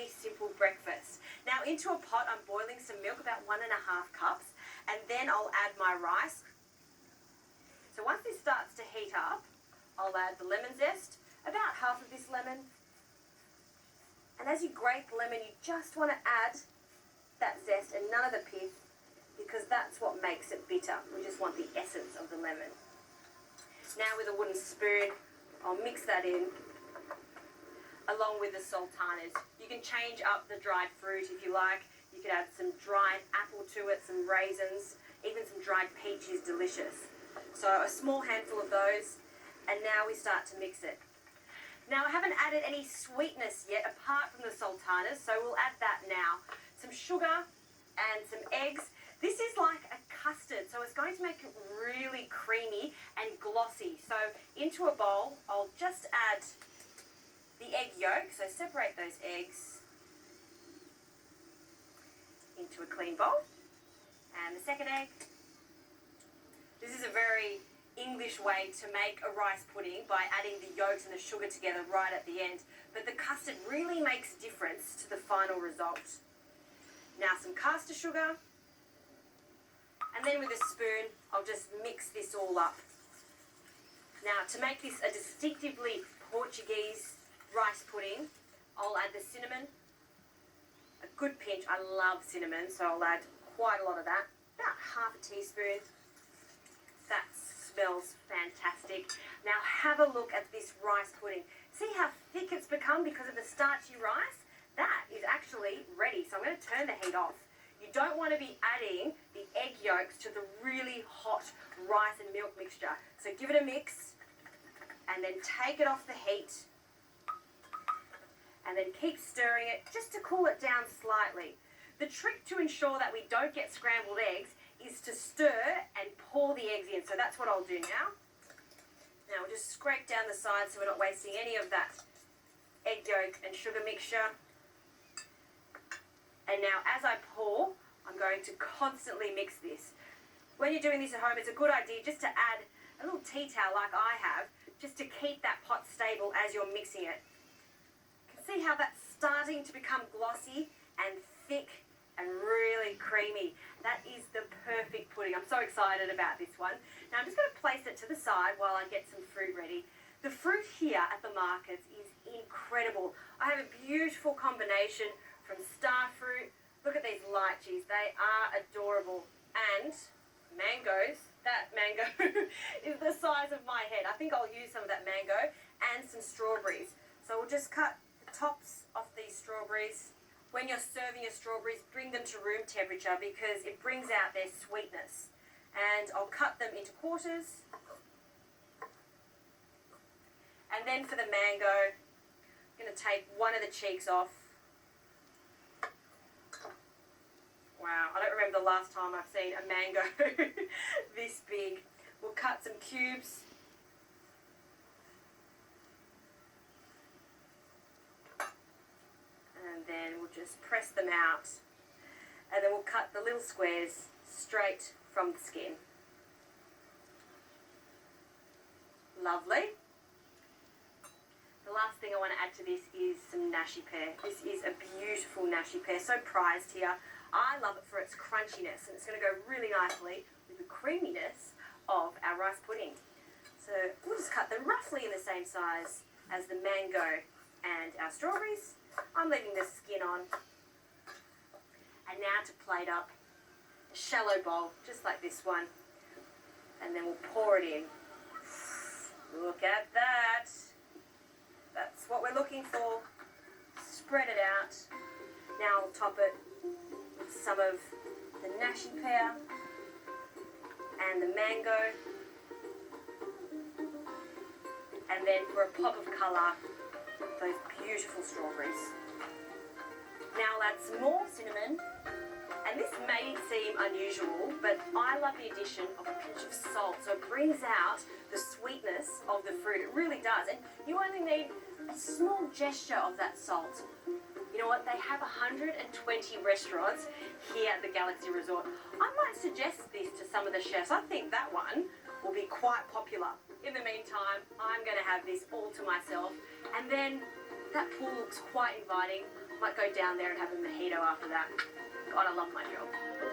really simple breakfast. Now into a pot, I'm boiling some milk, about 1.5 cups, and then I'll add my rice. So once this starts to heat up, I'll add the lemon zest, about half of this lemon. And as you grate the lemon, you just want to add that zest and none of the pith, because that's what makes it bitter. We just want the essence of the lemon. Now with a wooden spoon, I'll mix that in along with the sultanas. You can change up the dried fruit if you like. You could add some dried apple to it, some raisins, even some dried peach is delicious. So a small handful of those, and now we start to mix it. Now I haven't added any sweetness yet apart from the sultanas, so we'll add that now. Some sugar and some eggs. This is like a custard, so it's going to make it really creamy and glossy. So into a bowl, I'll just add the egg yolk, so separate those eggs into a clean bowl. And the second egg. This is a very English way to make a rice pudding by adding the yolks and the sugar together right at the end. But the custard really makes a difference to the final result. Now some caster sugar. And then with a spoon, I'll just mix this all up. Now to make this a distinctively Portuguese rice pudding, I'll add the cinnamon. A good pinch. I love cinnamon, so I'll add quite a lot of that. About half a teaspoon. That smells fantastic. Now have a look at this rice pudding. See how thick it's become because of the starchy rice? That is actually ready. So I'm going to turn the heat off. You don't want to be adding the egg yolks to the really hot rice and milk mixture. So give it a mix and then take it off the heat and then keep stirring it just to cool it down slightly. The trick to ensure that we don't get scrambled eggs is to stir and pour the eggs in. So that's what I'll do now. Now we'll just scrape down the sides so we're not wasting any of that egg yolk and sugar mixture. And now as I pour, I'm going to constantly mix this. When you're doing this at home, it's a good idea just to add a little tea towel like I have, just to keep that pot stable as you're mixing it. You can see how that's starting to become glossy and thick and really creamy. That is the perfect pudding. I'm so excited about this one. Now I'm just going to place it to the side while I get some fruit ready. The fruit here at the markets is incredible. I have a beautiful combination from star fruit. Look at these lychees. They are adorable. And mangoes. That mango is the size of my head. I think I'll use some of that mango and some strawberries. So we'll just cut the tops off these strawberries. When you're serving your strawberries, bring them to room temperature because it brings out their sweetness. And I'll cut them into quarters. And then for the mango, I'm going to take one of the cheeks off. Wow, I don't remember the last time I've seen a mango this big. We'll cut some cubes. And then we'll just press them out. And then we'll cut the little squares straight from the skin. Lovely. The last thing I want to add to this is some nashi pear. This is a beautiful nashi pear, so prized here. I love it for its crunchiness, and it's going to go really nicely with the creaminess of our rice pudding. So we'll just cut them roughly in the same size as the mango and our strawberries. I'm leaving the skin on. And now to plate up a shallow bowl, just like this one. And then we'll pour it in. Look at that. That's what we're looking for. Spread it out. Now I'll top it with some of the nashi pear and the mango. And then for a pop of colour, those beautiful strawberries. Now I'll add some more cinnamon. And this may seem unusual, but I love the addition of a pinch of salt. So it brings out the sweetness of the fruit. It really does. And you only need a small gesture of that salt. You know what? They have 120 restaurants here at the Galaxy Resort. I might suggest this to some of the chefs. I think that one will be quite popular. In the meantime, I'm going to have this all to myself. And then That pool looks quite inviting. Might go down there and have a mojito after that. God, I love my job.